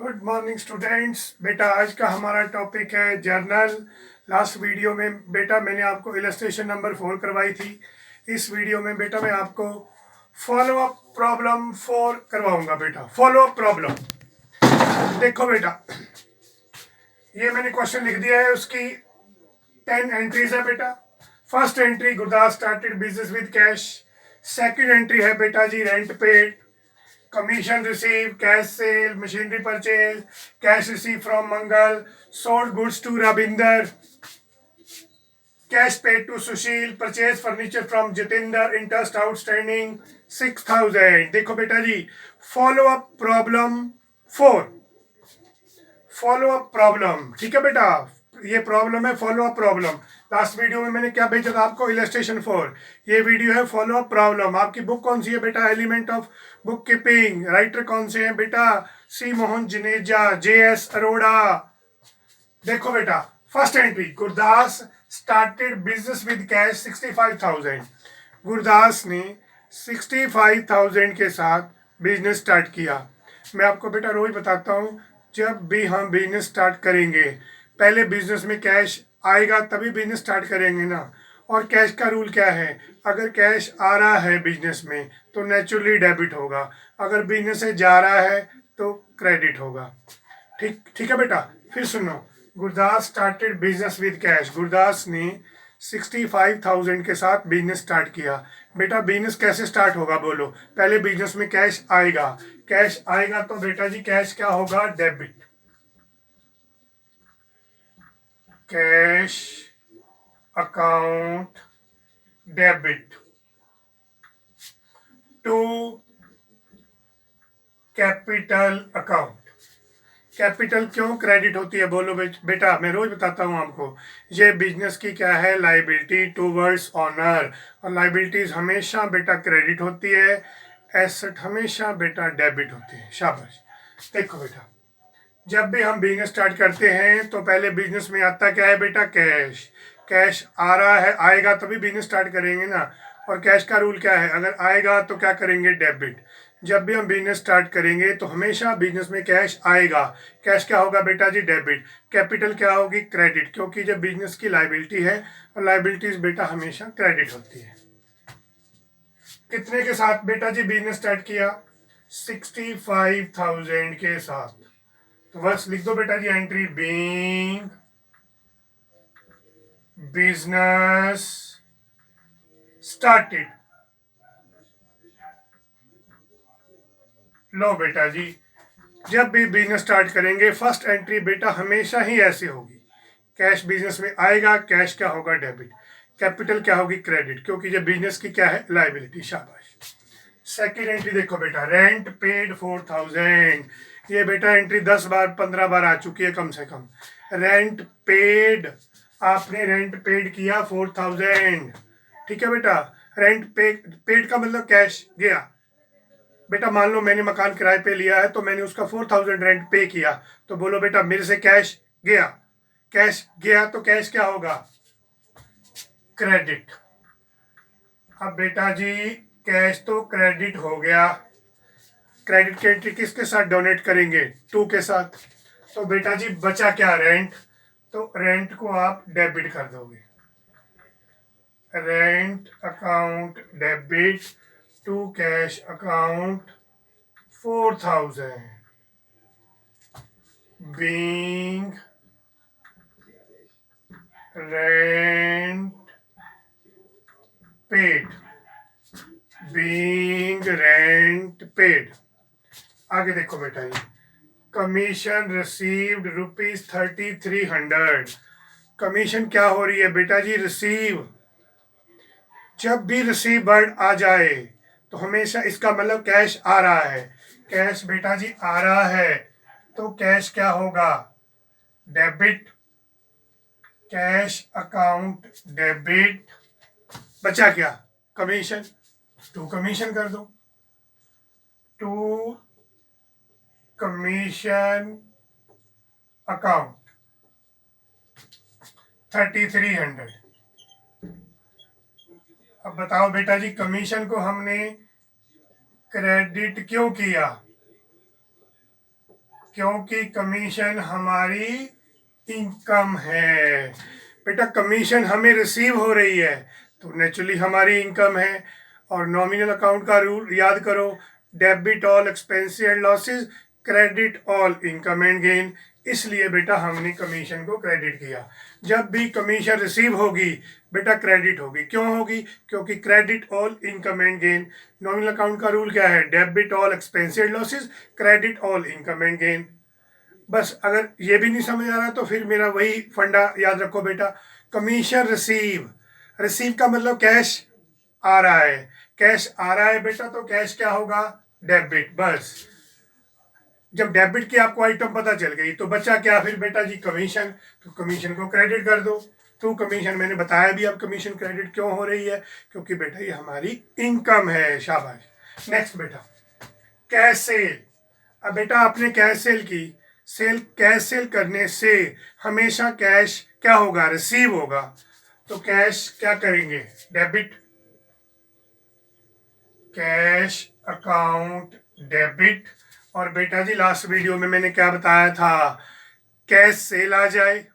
Good morning students. बेटा आज का हमारा टॉपिक है जर्नल। लास्ट वीडियो में बेटा मैंने आपको इलस्ट्रेशन नंबर 4 करवाई थी। इस वीडियो में बेटा मैं आपको फॉलो अप प्रॉब्लम 4 करवाऊंगा। बेटा फॉलो अप प्रॉब्लम देखो बेटा, ये मैंने क्वेश्चन लिख दिया है, उसकी 10 एंट्रीज है बेटा। First entry, Gurdas started business with cash. Second entry है बेटा जी rent paid, commission received, cash sale, machinery purchase, cash received from Mangal, sold goods to Rabinder, cash paid to Sushil, purchase furniture from Jitinder, interest outstanding 6,000। देखो बेटा जी, follow up problem 4, follow up problem, ठीक है बेटा। ये problem है follow up problem. Last video में मैंने क्या भेजा था आपको, इलस्ट्रेशन 4। ये वीडियो है फॉलो अप प्रॉब्लम। आपकी बुक कौन सी है बेटा, element of book keeping. Writer कौन से हैं बेटा, सी मोहन जुनेजा, JS अरोड़ा। देखो बेटा, first entry, Gurdas started business with cash 65,000। Gurdas ने 65,000 के साथ बिजनेस स्टार्ट किया। मैं आपको बेटा रोज बताता हूँ, जब भी हम बिजनेस स्टार्ट करेंगे पहले बिजनेस में कैश आएगा तभी बिजनेस स्टार्ट करेंगे ना। और कैश का रूल क्या है, अगर कैश आ रहा है बिजनेस में तो नेचुरली डेबिट होगा, अगर बिजनेस से जा रहा है तो क्रेडिट होगा। ठीक है बेटा। फिर सुनो, Gurdas started business with cash. Gurdas ने 65,000 के साथ बिजनेस स्टार्ट किया। बेटा बिजनेस कैसे स्टार्ट होगा बोलो, पहले बिजनेस में कैश आएगा। कैश आएगा तो बेटा जी कैश क्या होगा, debit. Cash account debit to capital account. Capital क्यों क्रेडिट होती है बोलो बेटा, मैं रोज बताता हूँ आपको। ये बिजनेस की क्या है, लाइबिलिटी टूवर्ड्स ऑनर। और लाइबिलिटीज हमेशा बेटा क्रेडिट होती है, एसेट हमेशा बेटा डेबिट होती है। शाबाश। देखो बेटा, जब भी हम बिजनेस स्टार्ट करते हैं तो पहले बिजनेस में आता क्या है बेटा, कैश। कैश आ रहा है, आएगा तभी बिजनेस स्टार्ट करेंगे ना। और कैश का रूल क्या है, अगर आएगा तो क्या करेंगे, डेबिट। जब भी हम बिजनेस स्टार्ट करेंगे तो हमेशा बिजनेस में कैश आएगा। कैश क्या होगा बेटा जी, डेबिट। कैपिटल क्या होगी, क्रेडिट, क्योंकि जब बिजनेस की लाइबिलिटी है और लाइबिलिटीज बेटा हमेशा क्रेडिट होती है। कितने के साथ बेटा जी बिजनेस स्टार्ट किया, 65,000 के साथ। तो बस लिख दो बेटा जी एंट्री, बीइंग बिजनेस स्टार्टेड। लो बेटा जी, जब भी बिजनेस स्टार्ट करेंगे फर्स्ट एंट्री बेटा हमेशा ही ऐसी होगी, कैश बिजनेस में आएगा, कैश क्या होगा, डेबिट। कैपिटल क्या होगी, क्रेडिट, क्योंकि जब बिजनेस की क्या है, लाइबिलिटी। शाबाश। सेकेंड एंट्री देखो बेटा, रेंट पेड 4,000। ये बेटा एंट्री 10 बार 15 बार आ चुकी है कम से कम। रेंट पेड, आपने रेंट पेड किया 4,000। ठीक है बेटा, रेंट पेड का मतलब कैश गया। बेटा मान लो मैंने मकान किराए पे लिया है तो मैंने उसका 4,000 रेंट पे किया, तो बोलो बेटा मेरे से कैश गया। कैश गया तो कैश क्या होगा, क्रेडिट। अब बेटा जी कैश तो क्रेडिट हो गया, क्रेडिट की एंट्री किसके साथ डोनेट करेंगे, 2 के साथ। तो बेटा जी बचा क्या, रेंट। तो रेंट को आप डेबिट कर दोगे, rent account debit to cash account 4,000 being rent paid, being rent paid। आगे देखो बेटा जी, कमीशन रिसीव्ड ₹3,300। कमीशन क्या हो रही है बेटा जी, रिसीव। जब भी रिसीव वर्ड आ जाए तो हमेशा इसका मतलब कैश आ रहा है। कैश बेटा जी आ रहा है तो कैश क्या होगा, डेबिट। कैश अकाउंट डेबिट, बचा क्या, कमीशन। 2 कमीशन कर दो, 2 कमीशन अकाउंट 3,300। अब बताओ बेटा जी कमीशन को हमने क्रेडिट क्यों किया, क्योंकि कमीशन हमारी इनकम है। बेटा कमीशन हमें रिसीव हो रही है तो नेचुरली हमारी इनकम है। और नॉमिनल अकाउंट का रूल याद करो, debit all expense and losses, credit all income and gain. इसलिए बेटा हमने कमीशन को क्रेडिट किया। जब भी कमीशन रिसीव होगी बेटा क्रेडिट होगी। क्यों होगी? क्योंकि credit all income and gain. Nominal account का रूल क्या है? Debit all expense and losses, credit all income and gain. बस अगर ये भी नहीं समझ आ रहा तो फिर मेरा वही फंडा याद रखो बेटा, कमीशन रिसीव। रिसीव का मतलब कैश आ रहा है। कैश आ रहा है बेटा तो कैश क्या होगा? डेबिट। बस जब डेबिट की आपको आइटम पता चल गई तो बचा क्या फिर बेटा जी? कमीशन। तो कमीशन को क्रेडिट कर दो। तो कमीशन मैंने बताया भी, अब कमीशन क्रेडिट क्यों हो रही है? क्योंकि बेटा ये हमारी इनकम है। शाबाश। नेक्स्ट बेटा, कैश सेल। अब बेटा आपने कैश सेल की, कैश सेल करने से हमेशा कैश क्या होगा? रिसीव होगा। तो कैश क्या करेंगे? Debit, cash account debit. और बेटा जी लास्ट वीडियो में मैंने क्या बताया था? कैश सेल आ जाए,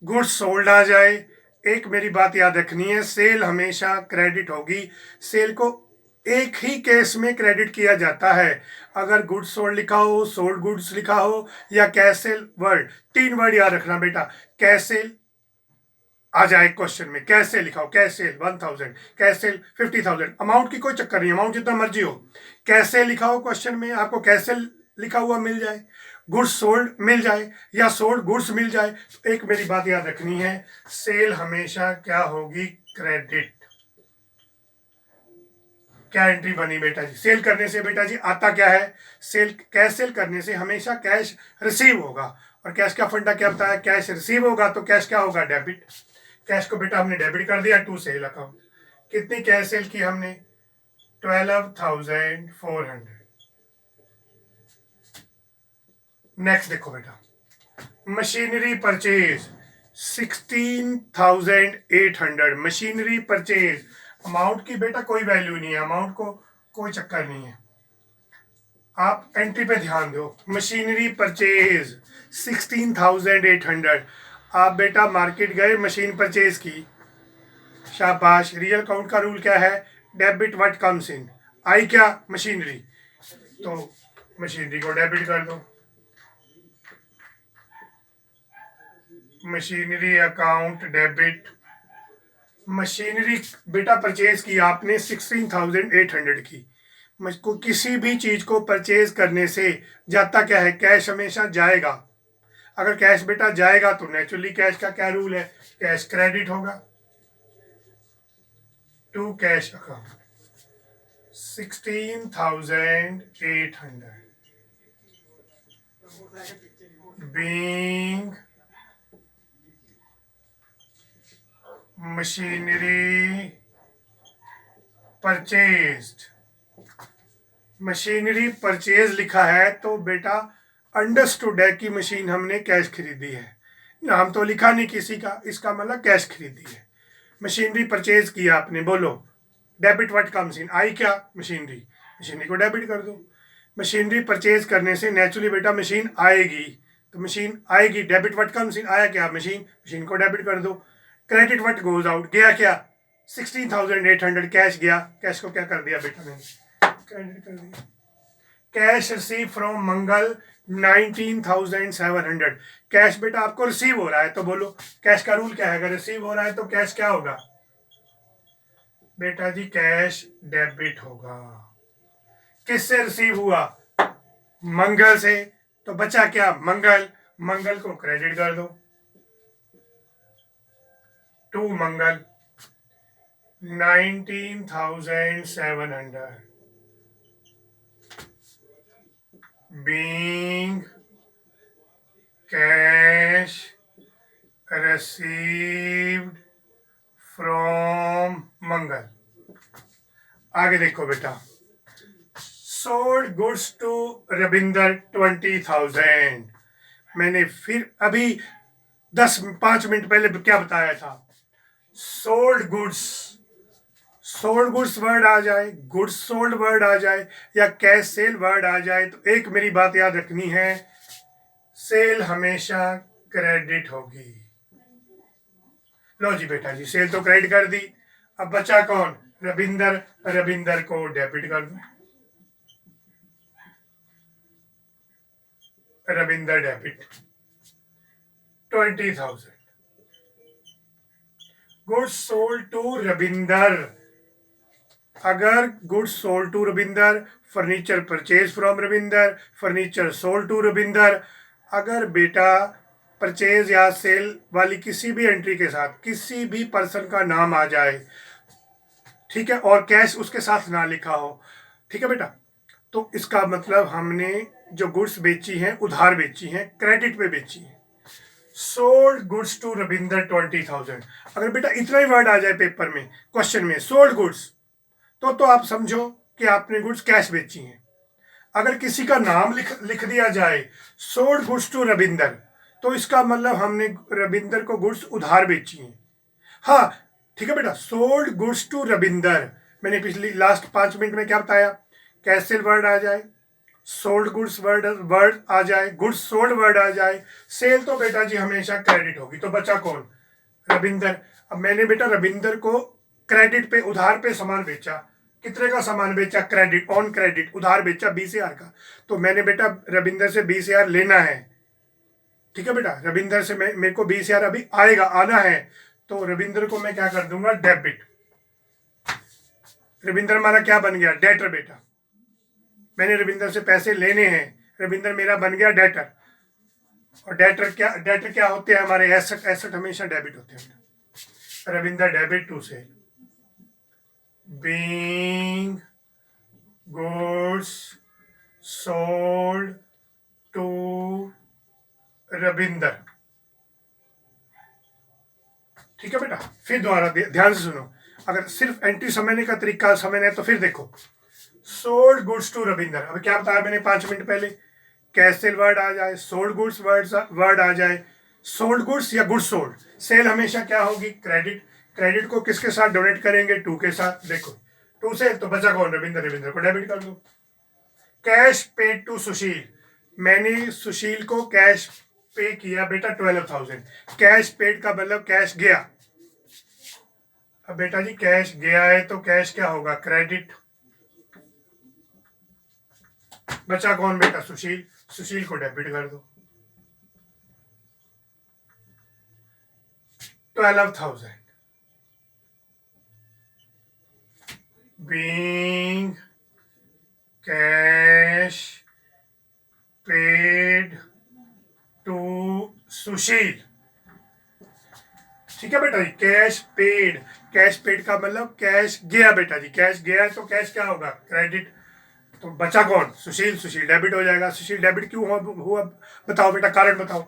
गुड्स सोल्ड आ जाए। एक मेरी बात याद रखनी है, सेल हमेशा क्रेडिट होगी। सेल को एक ही केस में क्रेडिट किया जाता है, अगर गुड्स सोल्ड लिखा हो, सोल्ड गुड्स लिखा हो, या कैश सेल वर्ड। तीन वर्ड याद रखना बेटा। कैश सेल आ जाए क्वेश्चन में, कैश सेल लिखा हो, cash cell 1000, cash cell 50,000। Amount की कोई चक्कर नहीं, अमाउंट जितना मर्जी हो। कैश सेल लिखा हो क्वेश्चन में, आपको कैश सेल लिखा हुआ मिल जाए, गुड्स सोल्ड मिल जाए, या सोल्ड गुड्स मिल जाए। तो एक मेरी बात याद रखनी है, सेल हमेशा क्या होगी? क्रेडिट। क्या एंट्री बनी बेटा जी? सेल करने से बेटा जी आता क्या है? सेल, कैश सेल करने से हमेशा कैश रिसीव होगा। और कैश का फंडा क्या बताया? कैश रिसीव होगा तो कैश क्या होगा? डेबिट। कैश को बेटा हमने डेबिट कर दिया टू सेल अकाउंट। कितनी कैश सेल की हमने? 12,400। नेक्स्ट देखो बेटा, machinery purchase 16,800। Machinery purchase, amount की बेटा कोई वैल्यू नहीं है, अमाउंट को कोई चक्कर नहीं है, आप एंट्री पे ध्यान दो। Machinery purchase 16,800। आप बेटा मार्केट गए, मशीन परचेज की, शाबाश। रियल काउंट का रूल क्या है? Debit what comes in. आई क्या? मशीनरी। तो मशीनरी को डेबिट कर दो। Machinery account debit. मशीनरी बेटा परचेज की आपने 16,800 की। को किसी भी चीज को परचेज करने से जाता क्या है? कैश हमेशा जाएगा। अगर कैश बेटा जाएगा तो नेचुरली कैश का क्या रूल है? कैश क्रेडिट होगा to cash account. 16,800 being machinery purchased. Machinery purchase लिखा है तो बेटा अंडरस्टूड है कि मशीन हमने कैश खरीदी है। नाम तो लिखा नहीं किसी का, इसका मतलब कैश खरीदी है। मशीनरी परचेज किया आपने, बोलो डेबिट व्हाट कम्स इन। आई क्या? मशीनरी। मशीनरी को डेबिट कर दो। मशीनरी परचेज करने से नेचुरली बेटा मशीन आएगी, तो मशीन आएगी। डेबिट व्हाट कम्स इन, आया क्या? मशीन। मशीन को डेबिट कर दो। क्रेडिट व्हाट गोज आउट, गया क्या? 16,800 कैश गया। कैश को क्या कर दिया बेटा मैंने? क्रेडिट कर दिया। Cash receive from Mangal 19,700। Cash बेटा आपको रिसीव हो रहा है तो बोलो कैश का रूल क्या है? अगर रिसीव हो रहा है तो कैश क्या होगा बेटा जी? कैश डेबिट होगा। किससे रिसीव हुआ? मंगल से। तो बचा क्या? मंगल। मंगल को क्रेडिट कर दो to Mangal 19,700 being cash received from Mangal. आगे देखो बेटा, सोल्ड गुड्स टू रविंदर 20,000। मैंने फिर अभी 5 मिनट पहले क्या बताया था? Sold goods, sold goods word आ जाए, गुड्स सोल्ड वर्ड आ जाए, या कैश सेल वर्ड आ जाए, तो एक मेरी बात याद रखनी है, सेल हमेशा क्रेडिट होगी। लो जी बेटा जी, सेल तो क्रेडिट कर दी, अब बचा कौन? रविंदर। रविंदर को डेबिट कर दो। Ravinder debit 20,000। Goods sold to Ravinder. अगर goods sold to Ravinder, furniture purchase from Ravinder, furniture sold to Ravinder. अगर बेटा परचेज या सेल वाली किसी भी एंट्री के साथ किसी भी पर्सन का नाम आ जाए, ठीक है, और कैश उसके साथ ना लिखा हो, ठीक है बेटा, तो इसका मतलब हमने जो गुड्स बेची हैं उधार बेची हैं, क्रेडिट पे बेची हैं। Sold goods to Ravinder 20,000। अगर बेटा इतना ही वर्ड आ जाए पेपर में, क्वेश्चन में, सोल्ड गुड्स, तो आप समझो कि आपने गुड्स कैश बेची हैं। अगर किसी का नाम लिख दिया जाए सोल्ड गुड्स टू रविंदर, तो इसका मतलब हमने रविंदर को गुड्स उधार बेची हैं। हाँ ठीक है बेटा, सोल्ड गुड्स टू रविंदर, मैंने पिछली लास्ट 5 मिनट में क्या बताया? कैश वर्ड आ जाए, सोल्ड गुड्स वर्ड आ जाए, गुड्स सोल्ड वर्ड आ जाए, सेल तो बेटा जी हमेशा क्रेडिट होगी। तो बचा कौन? रविंदर। अब मैंने बेटा रविंदर को क्रेडिट पे, उधार पे सामान बेचा। कितने का सामान बेचा? क्रेडिट, ऑन क्रेडिट, उधार बेचा 20,000 का। तो मैंने बेटा रविंदर से 20,000 लेना है, ठीक है बेटा, रविंदर से मेरे को 20,000 अभी आएगा, आना है, तो रविंदर को मैं क्या कर दूंगा? डेबिट। रविंदर हमारा क्या बन गया? डेटर बेटा। मैंने रविंदर से पैसे लेने हैं, रविंदर मेरा बन गया डेटर। और डेटर क्या होते हैं? हमारे एसेट। एसेट हमेशा डेबिट होते हैं। Ravinder debit to sale. Being goods sold to Ravinder, ठीक है बेटा। फिर दोबारा ध्यान से सुनो, अगर सिर्फ एंट्री समझने का तरीका समझना है तो फिर देखो, सोल्ड गुड्स टू रविंदर। अब क्या बताया मैंने 5 मिनट पहले? कैश सेल वर्ड आ जाए, सोल्ड गुड्स वर्ड आ जाए, सोल्ड गुड्स या गुड्स सोल्ड, सेल हमेशा क्या होगी? क्रेडिट। क्रेडिट को किसके साथ डोनेट करेंगे? टू के साथ। देखो टू से तो बचा कौन? रविंदर। रविंदर को डेबिट कर दो। कैश पेड टू सुशील, मैंने सुशील को कैश पे किया बेटा 12,000। कैश पेड का मतलब कैश गया। अब बेटा जी कैश गया है तो कैश क्या होगा? क्रेडिट। बचा कौन बेटा? सुशील। सुशील को डेबिट कर दो 12,000। बीइंग कैश पेड टू सुशील, ठीक है बेटा जी। कैश पेड, कैश पेड का मतलब कैश गया बेटा जी, कैश गया है तो कैश क्या होगा? क्रेडिट। तो बचा कौन? सुशील। सुशील डेबिट हो जाएगा। सुशील डेबिट क्यों हुआ बताओ बेटा, कारण बताओ।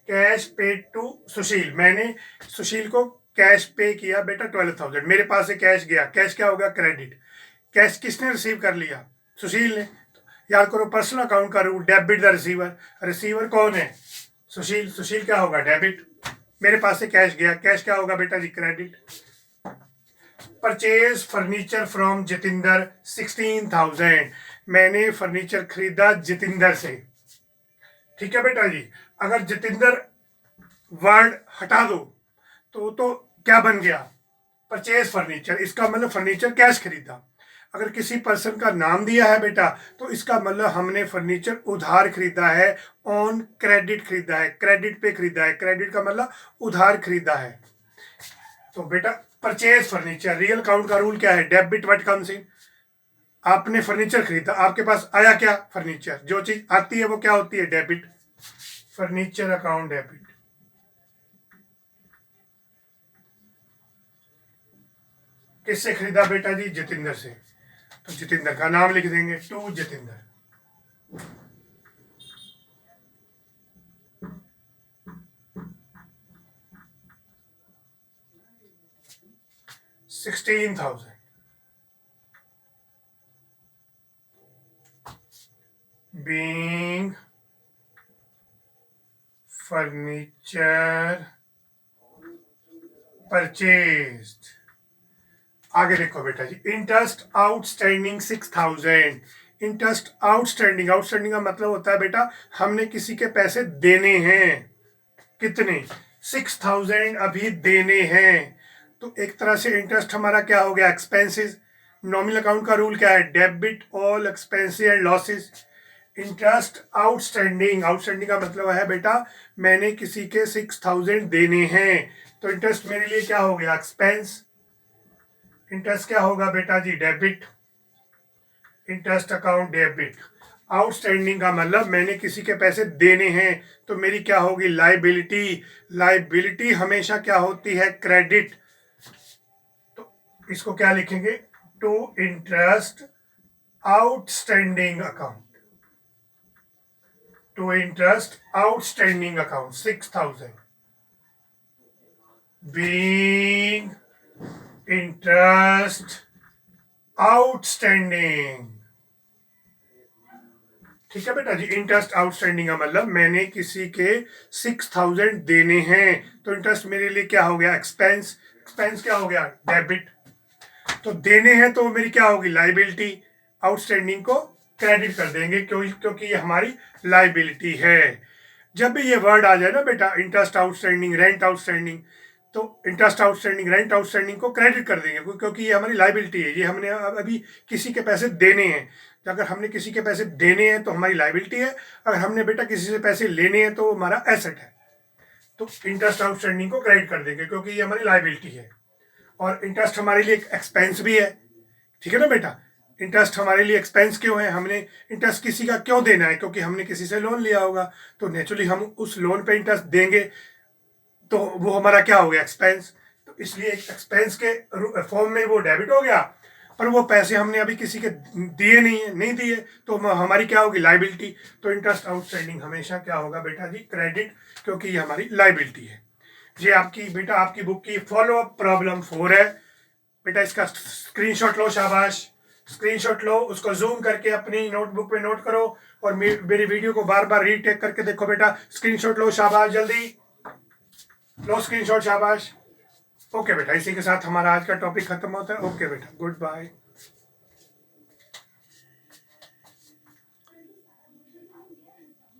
कैश पेड टू सुशील, मैंने सुशील को कैश पे किया बेटा 12,000, मेरे पास से कैश गया, कैश क्या होगा? क्रेडिट। कैश किसने रिसीव कर लिया? सुशील ने। याद करो पर्सनल अकाउंट का rule, debit the receiver. Receiver कौन है? सुशील। सुशील क्या होगा? डेबिट। मेरे पास से कैश गया, कैश क्या होगा बेटा जी? Credit. Purchase furniture from Jitendra 16,000, मैंने फर्नीचर खरीदा जितेंद्र से, ठीक है बेटा जी। अगर जितेंद्र वर्ड हटा दो तो क्या बन गया? परचेज फर्नीचर, इसका मतलब फर्नीचर कैश खरीदा। अगर किसी पर्सन का नाम दिया है बेटा तो इसका मतलब हमने फर्नीचर उधार खरीदा है, ऑन क्रेडिट खरीदा है, क्रेडिट पे खरीदा है। क्रेडिट का मतलब उधार खरीदा है। तो बेटा परचेज फर्नीचर, रियल काउंट का रूल क्या है? डेबिट व्हाट कम्स इन। आपने फर्नीचर खरीदा, आपके पास आया क्या? फर्नीचर। जो चीज आती है वो क्या होती है? डेबिट। Furniture account debit. किससे खरीदा बेटा जी? जितेंद्र से। तो जितेंद्र का नाम लिख देंगे, to Jitendra. $16,000 being furniture purchased। आगे देखो बेटा जी, interest outstanding 6,000, interest outstanding, outstanding का मतलब होता है बेटा हमने किसी के पैसे देने हैं, कितने 6000 अभी देने हैं, तो एक तरह से इंटरेस्ट हमारा क्या हो गया एक्सपेंसेस। नॉमिनल अकाउंट का रूल क्या है, debit all expenses and losses. Interest outstanding, outstanding का मतलब है बेटा मैंने किसी के 6000 देने हैं, तो इंटरेस्ट मेरे लिए क्या हो गया एक्सपेंस। इंटरेस्ट क्या होगा बेटा जी debit, interest account debit. Outstanding का मतलब मैंने किसी के पैसे देने हैं, तो मेरी क्या होगी लाइबिलिटी। लाइबिलिटी हमेशा क्या होती है क्रेडिट, तो इसको क्या लिखेंगे to interest outstanding account, to interest outstanding account 6000 being interest outstanding. ठीक है बेटा जी, इंटरेस्ट आउटस्टैंडिंग का मतलब मैंने किसी के 6000 देने हैं, तो इंटरेस्ट मेरे लिए क्या हो गया एक्सपेंस, एक्सपेंस क्या हो गया डेबिट। तो देने हैं तो मेरी क्या होगी लाइबिलिटी, आउटस्टैंडिंग को क्रेडिट कर देंगे क्योंकि ये हमारी लाइबिलिटी है। जब भी ये वर्ड आ जाए ना बेटा इंटरेस्ट आउटस्टैंडिंग, रेंट आउटस्टैंडिंग, तो इंटरेस्ट आउटस्टैंडिंग, रेंट आउटस्टैंडिंग को क्रेडिट कर देंगे क्योंकि ये हमारी लाइबिलिटी है, ये हमने अभी किसी के पैसे देने हैं। तो अगर हमने किसी के पैसे देने हैं तो हमारी लाइबिलिटी है, अगर हमने बेटा किसी से पैसे लेने हैं तो हमारा एसेट है, तो इंटरेस्ट आउटस्टैंडिंग को क्रेडिट कर देंगे क्योंकि ये हमारी लाइबिलिटी है। और इंटरेस्ट हमारे लिए एक एक्सपेंस भी है, ठीक है ना बेटा। इंटरेस्ट हमारे लिए एक्सपेंस क्यों है, हमने इंटरेस्ट किसी का क्यों देना है, क्योंकि हमने किसी से लोन लिया होगा, तो नेचुरली हम उस लोन पे इंटरेस्ट देंगे, तो वो हमारा क्या हो गया एक्सपेंस। तो इसलिए एक्सपेंस के फॉर्म में वो डेबिट हो गया, पर वो पैसे हमने अभी किसी के दिए नहीं है, नहीं दिए, तो हमारी क्या होगी लाइबिलिटी। तो इंटरेस्ट आउटस्टैंडिंग हमेशा क्या होगा बेटा जी क्रेडिट, क्योंकि ये हमारी लाइबिलिटी है। ये आपकी बेटा आपकी बुक की फॉलो अप प्रॉब्लम 4 है बेटा, इसका स्क्रीनशॉट लो, शाबाश स्क्रीनशॉट लो, उसको जूम करके अपनी नोटबुक पे नोट करो और मेरी वीडियो को बार बार रीटेक करके देखो बेटा। स्क्रीनशॉट लो, शाबाश जल्दी लो स्क्रीनशॉट, शाबाश। ओके बेटा, इसी के साथ हमारा आज का टॉपिक खत्म होता है। ओके बेटा, गुड बाय।